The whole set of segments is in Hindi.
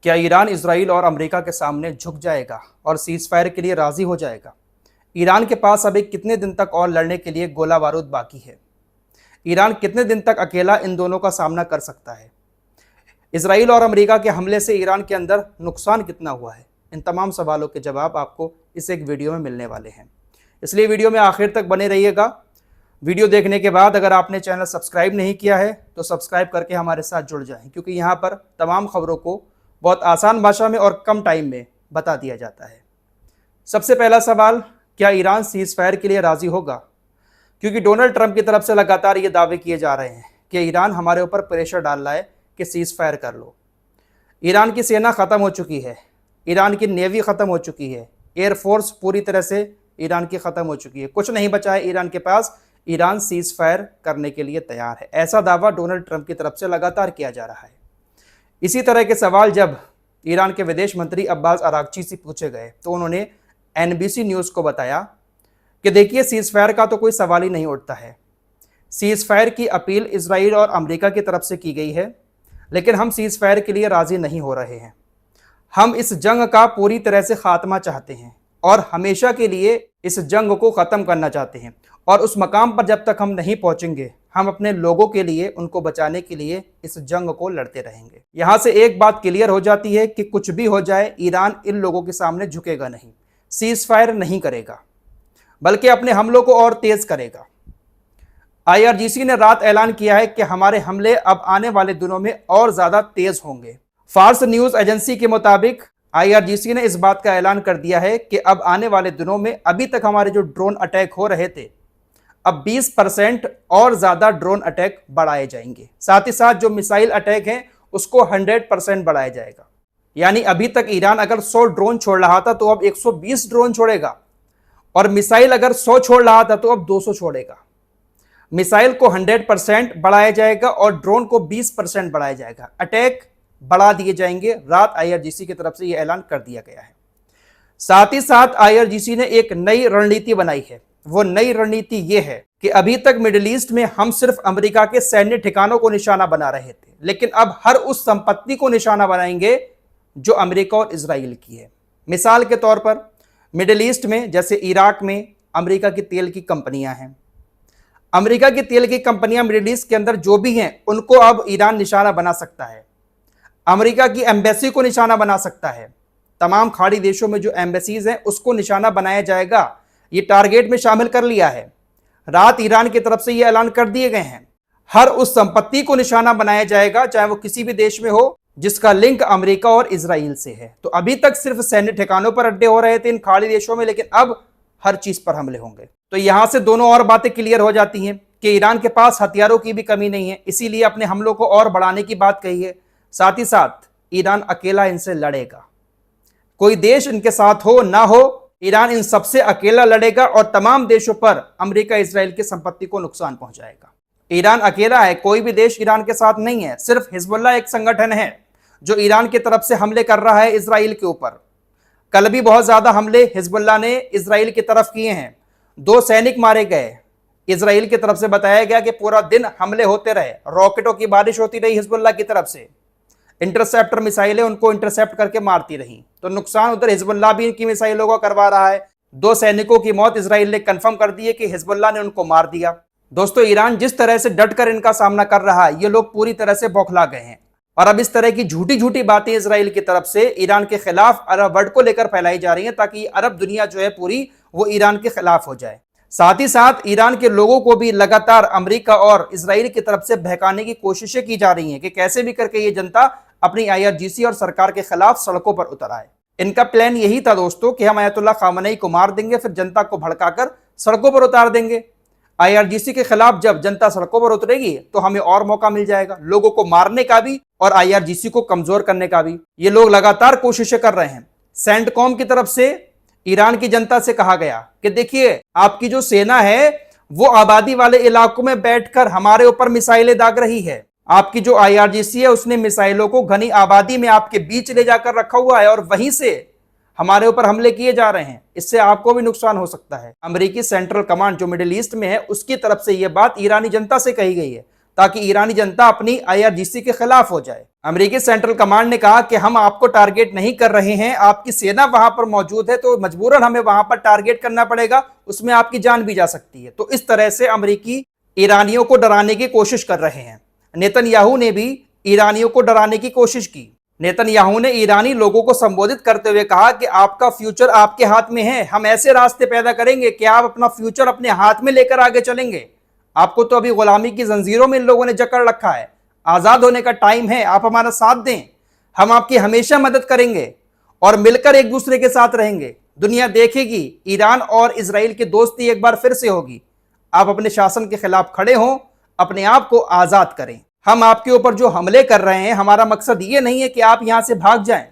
क्या ईरान इजराइल और अमेरिका के सामने झुक जाएगा और सीज फायर के लिए राजी हो जाएगा? ईरान के पास अभी कितने दिन तक और लड़ने के लिए गोला बारूद बाकी है? ईरान कितने दिन तक अकेला इन दोनों का सामना कर सकता है? इजराइल और अमेरिका के हमले से ईरान के अंदर नुकसान कितना हुआ है? इन तमाम सवालों के जवाब आपको इस एक वीडियो में मिलने वाले हैं, इसलिए वीडियो में आखिर तक बने रहिएगा। वीडियो देखने के बाद अगर आपने चैनल सब्सक्राइब नहीं किया है तो सब्सक्राइब करके हमारे साथ जुड़ जाएं, क्योंकि यहाँ पर तमाम खबरों को बहुत आसान भाषा में और कम टाइम में बता दिया जाता है। सबसे पहला सवाल, क्या ईरान सीज फायर के लिए राजी होगा? क्योंकि डोनाल्ड ट्रंप की तरफ से लगातार ये दावे किए जा रहे हैं कि ईरान हमारे ऊपर प्रेशर डाल रहा है कि सीज फायर कर लो। ईरान की सेना ख़त्म हो चुकी है, ईरान की नेवी ख़त्म हो चुकी है, एयरफोर्स पूरी तरह से ईरान की ख़त्म हो चुकी है, कुछ नहीं बचा है ईरान के पास। ईरान सीज फायर करने के लिए तैयार है, ऐसा दावा डोनाल्ड ट्रंप की तरफ से लगातार किया जा रहा है। इसी तरह के सवाल जब ईरान के विदेश मंत्री अब्बास अरागची से पूछे गए तो उन्होंने एनबीसी न्यूज़ को बताया कि देखिए, सीज फायर का तो कोई सवाल ही नहीं उठता है। सीज फायर की अपील इजराइल और अमेरिका की तरफ से की गई है, लेकिन हम सीज फायर के लिए राज़ी नहीं हो रहे हैं। हम इस जंग का पूरी तरह से खात्मा चाहते हैं और हमेशा के लिए इस जंग को ख़त्म करना चाहते हैं, और उस मकाम पर जब तक हम नहीं पहुंचेंगे, हम अपने लोगों के लिए, उनको बचाने के लिए इस जंग को लड़ते रहेंगे। यहां से एक बात क्लियर हो जाती है कि कुछ भी हो जाए, ईरान इन लोगों के सामने झुकेगा नहीं, सीज फायर नहीं करेगा, बल्कि अपने हमलों को और तेज करेगा। आईआरजीसी ने रात ऐलान किया है कि हमारे हमले अब आने वाले दिनों में और ज्यादा तेज होंगे। फार्स न्यूज एजेंसी के मुताबिक आईआरजीसी ने इस बात का ऐलान कर दिया है कि अब आने वाले दिनों में अभी तक हमारे जो ड्रोन अटैक हो रहे थे, अब 20% और ज्यादा ड्रोन अटैक बढ़ाए जाएंगे। साथ ही साथ जो मिसाइल अटैक हैं उसको 100% बढ़ाया जाएगा। यानी अभी तक ईरान अगर 100 ड्रोन छोड़ रहा था तो अब 120 ड्रोन छोड़ेगा, और मिसाइल अगर 100 छोड़ रहा था तो अब 200 छोड़ेगा। मिसाइल को 100% बढ़ाया जाएगा और ड्रोन को 20% बढ़ाया जाएगा। अटैक बढ़ा दिए जाएंगे। रात आईआरजीसी की तरफ से यह ऐलान कर दिया गया है। साथ ही साथ आईआरजीसी ने एक नई रणनीति बनाई है। वो नई रणनीति ये है कि अभी तक मिडिल ईस्ट में हम सिर्फ अमेरिका के सैन्य ठिकानों को निशाना बना रहे थे, लेकिन अब हर उस संपत्ति को निशाना बनाएंगे जो अमेरिका और इजराइल की है। मिसाल के तौर पर मिडिल ईस्ट में जैसे इराक में अमेरिका की तेल की कंपनियां हैं, अमेरिका की तेल की कंपनियां मिडिल ईस्ट के अंदर जो भी हैं उनको अब ईरान निशाना बना सकता है। अमेरिका की एम्बेसी को निशाना बना सकता है। तमाम खाड़ी देशों में जो एम्बेसीज हैं उसको निशाना बनाया जाएगा। ये टारगेट में शामिल कर लिया है। रात ईरान की तरफ से ये ऐलान कर दिए गए हैं, हर उस संपत्ति को निशाना बनाया जाएगा, चाहे वो किसी भी देश में हो जिसका लिंक अमेरिका और इजराइल से है। तो अभी तक सिर्फ सैन्य ठिकानों पर अड्डे हो रहे थे इन खाड़ी देशों में, लेकिन अब हर चीज पर हमले होंगे। तो यहां से दोनों और बातें क्लियर हो जाती हैं कि ईरान के पास हथियारों की भी कमी नहीं है, इसीलिए अपने हमलों को और बढ़ाने की बात कही है। साथ ही साथ ईरान अकेला इनसे लड़ेगा, कोई देश इनके साथ हो ना हो, ईरान इन सबसे अकेला लड़ेगा और तमाम देशों पर अमेरिका इजराइल की संपत्ति को नुकसान पहुंचाएगा। ईरान अकेला है, कोई भी देश ईरान के साथ नहीं है। सिर्फ हिजबुल्लाह एक संगठन है जो ईरान की तरफ से हमले कर रहा है इजराइल के ऊपर। कल भी बहुत ज्यादा हमले हिजबुल्लाह ने इजराइल की तरफ किए हैं, 2 सैनिक मारे गए। इजराइल की तरफ से बताया गया कि पूरा दिन हमले होते रहे, रॉकेटों की बारिश होती रही हिजबुल्लाह की तरफ से, इंटरसेप्टर मिसाइलें उनको इंटरसेप्ट करके मारती रही। तो नुकसान उधर हिजबुल्लाह भी इनकी मिसाइलों को करवा रहा है। 2 सैनिकों की मौत इजराइल ने कंफर्म कर दी है कि हिजबुल्लाह ने उनको मार दिया। दोस्तों, ईरान जिस तरह से डटकर इनका सामना कर रहा है, ये लोग पूरी तरह से बौखला गए हैं। और अब इस तरह की झूठी झूठी बातें इजराइल की तरफ से ईरान के खिलाफ अरब वर्ल्ड को लेकर फैलाई जा रही हैं, ताकि अरब दुनिया जो है पूरी वो ईरान के खिलाफ हो जाए। साथ ही साथ ईरान के लोगों को भी लगातार अमेरिका और इजराइल की तरफ से बहकाने की कोशिशें की जा रही हैं कि कैसे भी करके ये जनता अपनी आईआरजीसी और सरकार के खिलाफ सड़कों पर उतर आए। इनका प्लान यही था दोस्तों कि हम अयतुल्लाह खामनेई को मार देंगे, फिर जनता को भड़काकर सड़कों पर उतार देंगे। आईआरजीसी के खिलाफ जब जनता सड़कों पर उतरेगी तो हमें और मौका मिल जाएगा, लोगों को मारने का भी और आईआरजीसी को कमजोर करने का भी। ये लोग लगातार कोशिशें कर रहे हैं। सेंटकॉम की तरफ से ईरान की जनता से कहा गया कि देखिए, आपकी जो सेना है वो आबादी वाले इलाकों में बैठकर हमारे ऊपर मिसाइलें दाग रही है। आपकी जो आईआरजीसी है उसने मिसाइलों को घनी आबादी में आपके बीच ले जाकर रखा हुआ है और वहीं से हमारे ऊपर हमले किए जा रहे हैं। इससे आपको भी नुकसान हो सकता है। अमेरिकी सेंट्रल कमांड जो मिडिल ईस्ट में है उसकी तरफ से यह बात ईरानी जनता से कही गई है, ताकि ईरानी जनता अपनी IRGC के खिलाफ हो जाए। अमेरिकी सेंट्रल कमांड ने कहा कि हम आपको टारगेट नहीं कर रहे हैं, आपकी सेना वहां पर मौजूद है तो मजबूरन हमें वहां पर टारगेट करना पड़ेगा, उसमें आपकी जान भी जा सकती है। तो इस तरह से अमेरिकी ईरानियों को डराने की कोशिश कर रहे हैं। नेतन्याहू ने भी ईरानियों को डराने की कोशिश की। नेतन्याहू ने ईरानी लोगों को संबोधित करते हुए कहा कि आपका फ्यूचर आपके हाथ में है, हम ऐसे रास्ते पैदा करेंगे कि आप अपना फ्यूचर अपने हाथ में लेकर आगे चलेंगे। आपको तो अभी गुलामी की जंजीरों में इन लोगों ने जकड़ रखा है, आजाद होने का टाइम है, आप हमारा साथ दें, हम आपकी हमेशा मदद करेंगे और मिलकर एक दूसरे के साथ रहेंगे। दुनिया देखेगी ईरान और इजराइल की दोस्ती एक बार फिर से होगी। आप अपने शासन के खिलाफ खड़े हों, अपने आप को आजाद करें। हम आपके ऊपर जो हमले कर रहे हैं, हमारा मकसद ये नहीं है कि आप यहां से भाग जाएं,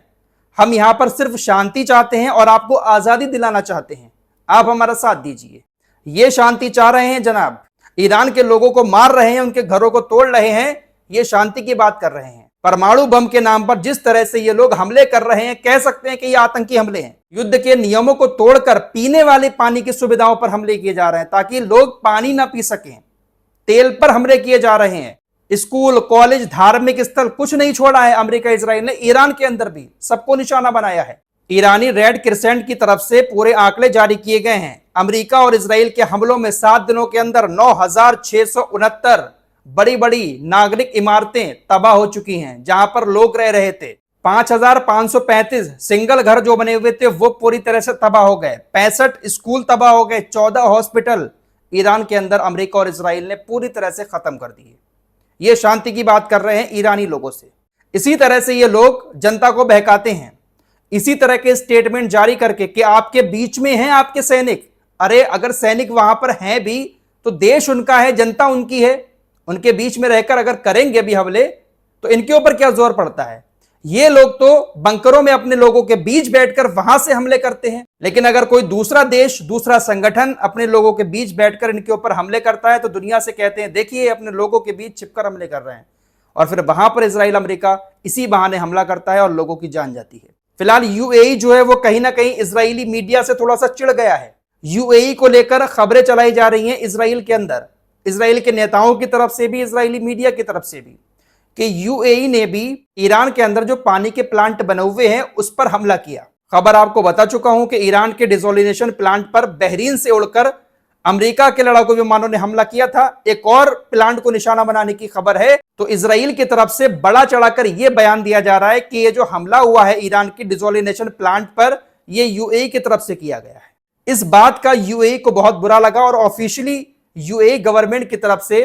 हम यहां पर सिर्फ शांति चाहते हैं और आपको आजादी दिलाना चाहते हैं। आप हमारा साथ दीजिए। ये शांति चाह रहे हैं जनाब, ईरान के लोगों को मार रहे हैं, उनके घरों को तोड़ रहे हैं, ये शांति की बात कर रहे हैं। परमाणु बम के नाम पर जिस तरह से ये लोग हमले कर रहे हैं, कह सकते हैं कि ये आतंकी हमले हैं। युद्ध के नियमों को तोड़कर पीने वाले पानी की सुविधाओं पर हमले किए जा रहे हैं ताकि लोग पानी ना पी सकें। तेल पर हमले किए जा रहे हैं। स्कूल, कॉलेज, धार्मिक स्थल कुछ नहीं छोड़ा है अमेरिका इजराइल ने। ईरान के अंदर भी सबको निशाना बनाया है। ईरानी रेड क्रिसेंट की तरफ से पूरे आंकड़े जारी किए गए हैं। अमेरिका और इजराइल के हमलों में 7 दिनों के अंदर 9,669 बड़ी बड़ी नागरिक इमारतें तबाह हो चुकी हैं जहां पर लोग रह रहे थे। 5,535 सिंगल घर जो बने हुए थे वो पूरी तरह से तबाह हो गए। 65 स्कूल तबाह हो गए। 14 हॉस्पिटल ईरान के अंदर अमेरिका और इजराइल ने पूरी तरह से खत्म कर दिए। ये शांति की बात कर रहे हैं ईरानी लोगों से। इसी तरह से ये लोग जनता को बहकाते हैं, इसी तरह के स्टेटमेंट जारी करके कि आपके बीच में हैं आपके सैनिक। अरे अगर सैनिक वहां पर हैं भी तो देश उनका है, जनता उनकी है। उनके बीच में रहकर अगर करेंगे भी हमले तो इनके ऊपर क्या जोर पड़ता है। ये लोग तो बंकरों में अपने लोगों के बीच बैठकर वहां से हमले करते हैं, लेकिन अगर कोई दूसरा देश, दूसरा संगठन अपने लोगों के बीच बैठकर इनके ऊपर हमले करता है तो दुनिया से कहते हैं देखिए अपने लोगों के बीच छिपकर हमले कर रहे हैं। और फिर वहां पर इजराइल अमेरिका इसी बहाने हमला करता है और लोगों की जान जाती है। फिलहाल यूएई जो है वो कहीं ना कहीं इजरायली मीडिया से थोड़ा सा चिढ़ गया है। यूएई को लेकर खबरें चलाई जा रही हैं इजराइल के अंदर, इजराइल के नेताओं की तरफ से भी, इजरायली मीडिया की तरफ से भी, कि यूएई ने भी ईरान के अंदर जो पानी के प्लांट बने हुए हैं उस पर हमला किया। खबर आपको बता चुका हूं कि ईरान के डिसोलिनेशन प्लांट पर बहरीन से उड़कर अमेरिका के लड़ाकू विमानों ने हमला किया था। एक और प्लांट को निशाना बनाने की खबर है। तो इजराइल की तरफ से बड़ा चढ़ाकर यह बयान दिया जा रहा है कि यह जो हमला हुआ है ईरान की डिसोलिनेशन प्लांट पर, यह यूएई की तरफ से किया गया है। इस बात का यूएई को बहुत बुरा लगा और ऑफिशियली यूएई गवर्नमेंट की तरफ से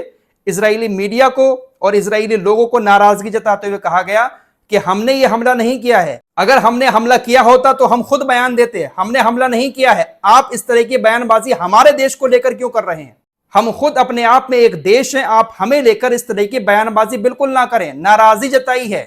इजरायली मीडिया को और इजरायली लोगों को नाराजगी जताते हुए कहा गया कि हमने ये हमला नहीं किया है। अगर हमने हमला किया होता तो हम खुद बयान देते। हमने हमला नहीं किया है। आप इस तरह की बयानबाजी हमारे देश को लेकर क्यों कर रहे हैं? हम खुद अपने आप में एक देश हैं, आप हमें लेकर इस तरह की बयानबाजी बिल्कुल ना करें। नाराजगी जताई है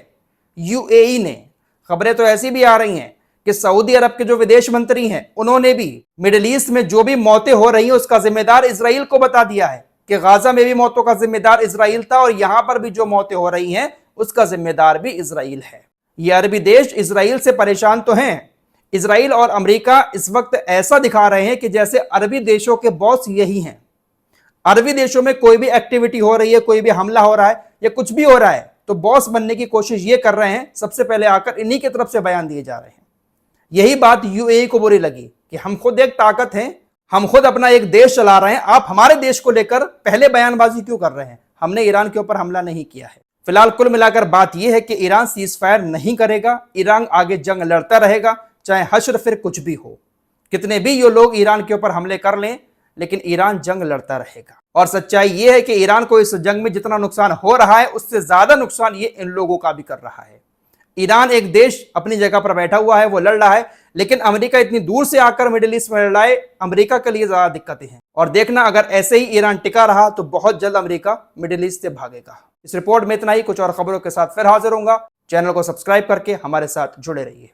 यूएई ने। खबरें तो ऐसी भी आ रही हैं कि सऊदी अरब के जो विदेश मंत्री हैं उन्होंने भी मिडिल ईस्ट में जो भी मौतें हो रही हैं उसका जिम्मेदार इजराइल को बता दिया है कि गाजा में भी मौतों का जिम्मेदार इजराइल था और यहां पर भी जो मौतें हो रही हैं उसका जिम्मेदार भी इजराइल है। ये अरबी देश इजराइल से परेशान तो हैं। इजराइल और अमेरिका इस वक्त ऐसा दिखा रहे हैं कि जैसे अरबी देशों के बॉस यही हैं। अरबी देशों में कोई भी एक्टिविटी हो रही है, कोई भी हमला हो रहा है या कुछ भी हो रहा है तो बॉस बनने की कोशिश ये कर रहे हैं, सबसे पहले आकर इन्हीं की तरफ से बयान दिए जा रहे हैं। यही बात यूएई को बुरी लगी कि हम खुद एक ताकत हैं, हम खुद अपना एक देश चला रहे हैं, आप हमारे देश को लेकर पहले बयानबाजी क्यों कर रहे हैं? हमने ईरान के ऊपर हमला नहीं किया है। फिलहाल कुल मिलाकर बात यह है कि ईरान सीज फायर नहीं करेगा, ईरान आगे जंग लड़ता रहेगा, चाहे हश्र फिर कुछ भी हो। कितने भी ये लोग ईरान के ऊपर हमले कर लें लेकिन ईरान जंग लड़ता रहेगा। और सच्चाई यह है कि ईरान को इस जंग में जितना नुकसान हो रहा है उससे ज्यादा नुकसान ये इन लोगों का भी कर रहा है। ईरान एक देश अपनी जगह पर बैठा हुआ है, वो लड़ रहा है, लेकिन अमेरिका इतनी दूर से आकर मिडिल ईस्ट में लड़ रहा है। अमेरिका के लिए ज्यादा दिक्कतें हैं और देखना अगर ऐसे ही ईरान टिका रहा तो बहुत जल्द अमेरिका मिडिल ईस्ट से भागेगा। इस रिपोर्ट में इतना ही। कुछ और खबरों के साथ फिर हाजिर होऊंगा। चैनल को सब्सक्राइब करके हमारे साथ जुड़े रहिए।